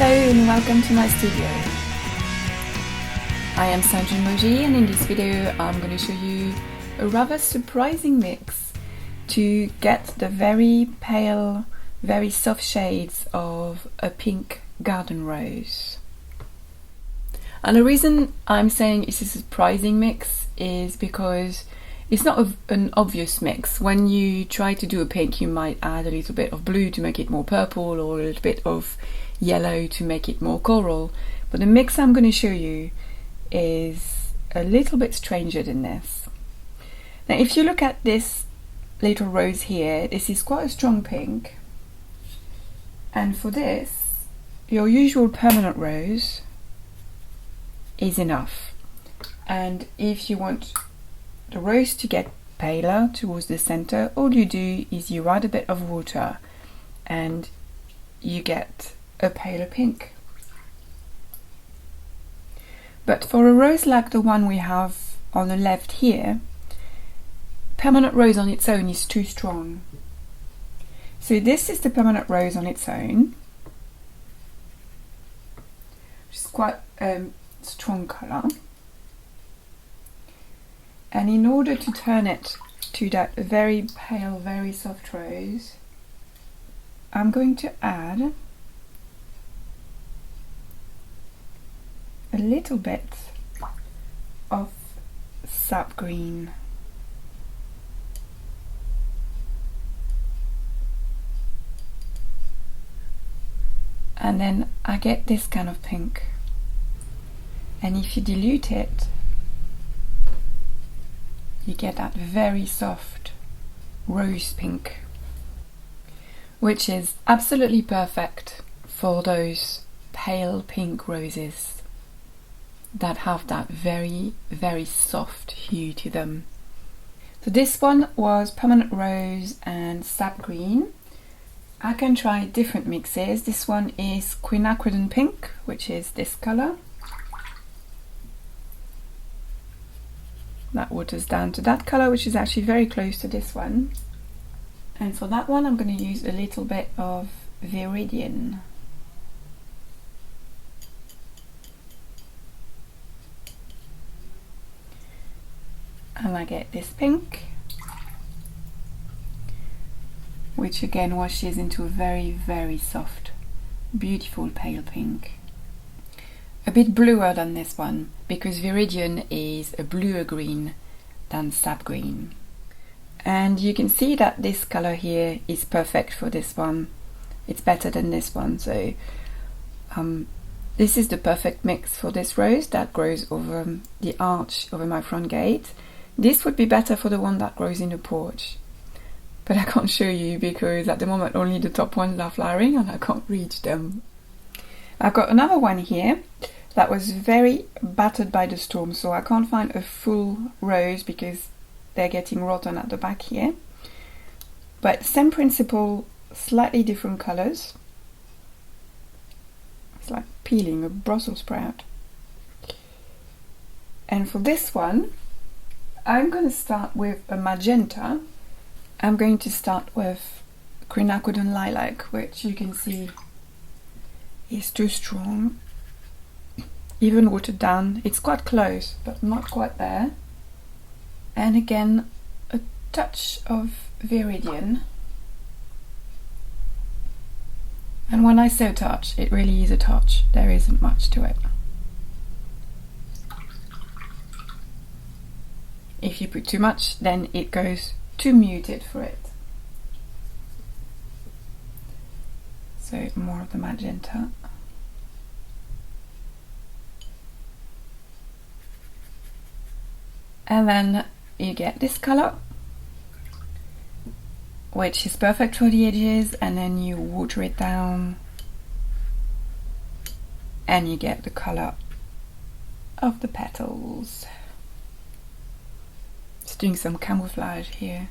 Hello and welcome to my studio. I am Sandrine Maugy, and in this video I'm going to show you a rather surprising mix to get the very pale, very soft shades of a pink garden rose. And the reason I'm saying it's a surprising mix is because it's not an obvious mix. When you try to do a pink, you might add a little bit of blue to make it more purple, or a little bit of yellow to make it more coral. But the mix I'm going to show you is a little bit stranger than this. Now, if you look at this little rose here, this is quite a strong pink. And for this, your usual permanent rose is enough. And if you want the rose to get paler towards the center, all you do is you add a bit of water and you get a paler pink. But for a rose like the one we have on the left here, permanent rose on its own is too strong. So this is the permanent rose on its own, which is quite a strong color. And in order to turn it to that very pale, very soft rose, I'm going to add a little bit of sap green. And then I get this kind of pink. And if you dilute it, you get that very soft rose pink, which is absolutely perfect for those pale pink roses that have that very, very soft hue to them. So this one was permanent rose and sap green. I can try different mixes. This one is quinacridone pink, which is this color. That waters down to that color, which is actually very close to this one. And for that one, I'm going to use a little bit of viridian. And I get this pink, which again washes into a very, very soft, beautiful pale pink. A bit bluer than this one, because viridian is a bluer green than sap green. And you can see that this color here is perfect for this one. It's better than this one. So this is the perfect mix for this rose that grows over the arch over my front gate. This would be better for the one that grows in the porch, but I can't show you because at the moment only the top ones are flowering and I can't reach them. I've got another one here that was very battered by the storm, so I can't find a full rose because they're getting rotten at the back here. But same principle, slightly different colors. It's like peeling a Brussels sprout. And for this one, I'm going to start with a magenta. I'm going to start with quinacridone lilac, which you can see is too strong. Even watered down, it's quite close, but not quite there. And again, a touch of viridian. And when I say touch, it really is a touch. There isn't much to it. If you put too much, then it goes too muted for it. So more of the magenta. And then you get this color, which is perfect for the edges, and then you water it down and you get the color of the petals. Just doing some camouflage here.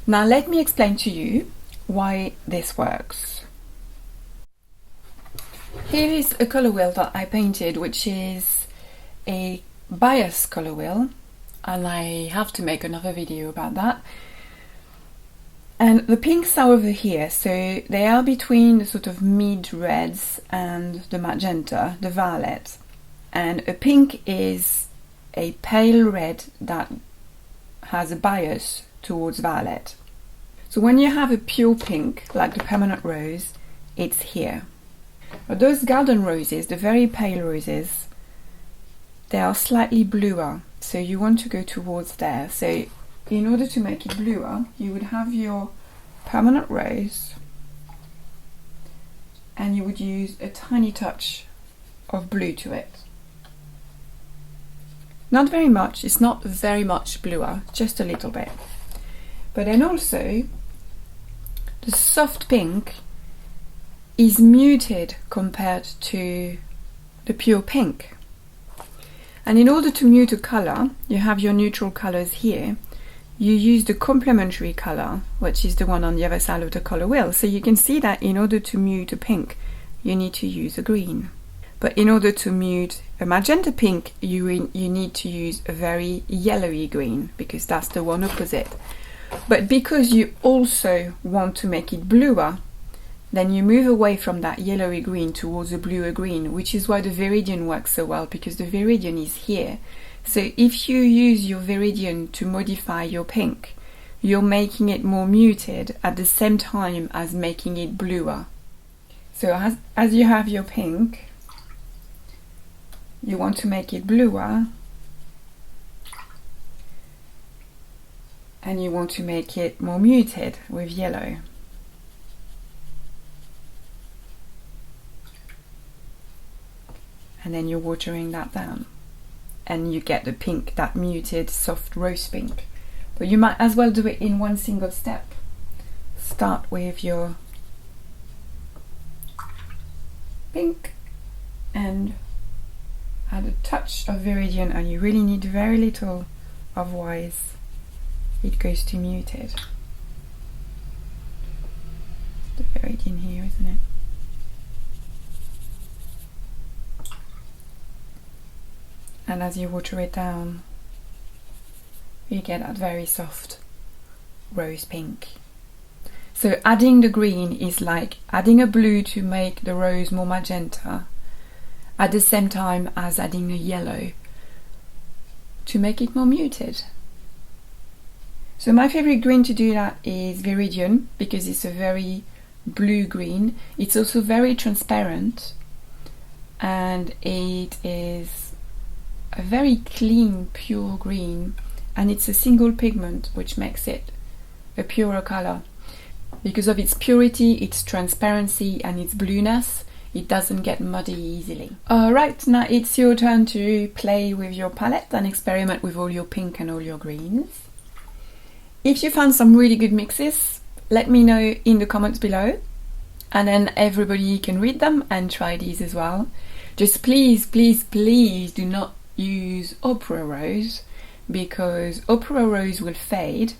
Now let me explain to you why this works. Here is a color wheel that I painted, which is a bias color wheel, and I have to make another video about that. And the pinks are over here, so they are between the sort of mid-reds and the magenta, the violet. And a pink is a pale red that has a bias towards violet. So when you have a pure pink, like the permanent rose, it's here. But those garden roses, the very pale roses, they are slightly bluer, so you want to go towards there. So in order to make it bluer, you would have your permanent rose and you would use a tiny touch of blue to it. Not very much, it's not very much bluer, just a little bit. But then also, the soft pink is muted compared to the pure pink. And in order to mute a color, you have your neutral colors here. You use the complementary color, which is the one on the other side of the color wheel. So you can see that in order to mute a pink, you need to use a green. But in order to mute a magenta pink, you need to use a very yellowy green, because that's the one opposite. But because you also want to make it bluer, then you move away from that yellowy green towards a bluer green, which is why the viridian works so well, because the viridian is here. So if you use your viridian to modify your pink, you're making it more muted at the same time as making it bluer. So as you have your pink, you want to make it bluer, and you want to make it more muted with yellow. And then you're watering that down. And you get the pink, that muted, soft rose pink. But you might as well do it in one single step. Start with your pink and add a touch of viridian, and you really need very little, otherwise it goes to muted. The viridian here, isn't it? And as you water it down, you get that very soft rose pink. So adding the green is like adding a blue to make the rose more magenta, at the same time as adding a yellow to make it more muted. So my favorite green to do that is viridian, because it's a very blue green. It's also very transparent, and it is a very clean, pure green, and it's a single pigment, which makes it a purer color. Because of its purity, its transparency, and its blueness, it doesn't get muddy easily. Alright, now it's your turn to play with your palette and experiment with all your pink and all your greens. If you found some really good mixes, let me know in the comments below, and then everybody can read them and try these as well. Just please, please, please do not use opera rose, because opera rose will fade,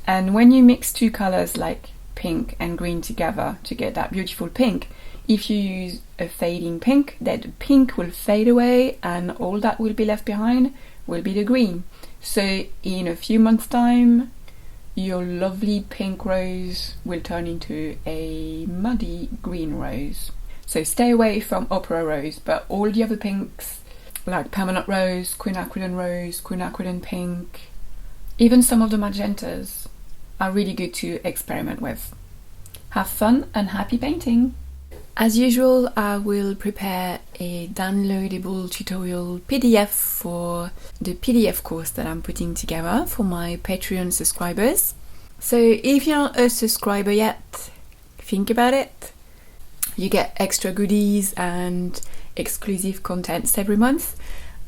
and when you mix two colors like pink and green together to get that beautiful pink, if you use a fading pink, then the pink will fade away and all that will be left behind will be the green. So in a few months time, your lovely pink rose will turn into a muddy green rose. So stay away from opera rose, but all the other pinks like permanent rose, quinacridone pink, even some of the magentas are really good to experiment with. Have fun and happy painting! As usual, I will prepare a downloadable tutorial PDF for the PDF course that I'm putting together for my Patreon subscribers. So if you're not a subscriber yet, think about it. You get extra goodies and exclusive contents every month,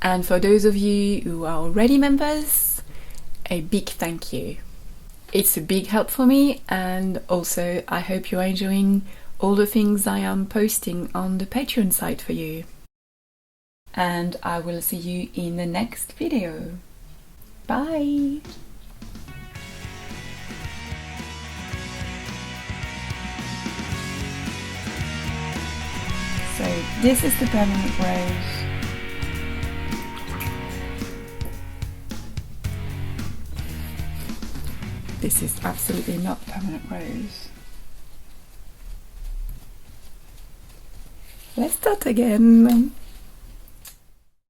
and for those of you who are already members, a big thank you. It's a big help for me, and also I hope you're enjoying all the things I am posting on the Patreon site for you. And I will see you in the next video. Bye! So this is the permanent rose. this is absolutely not permanent rose. Let's start again.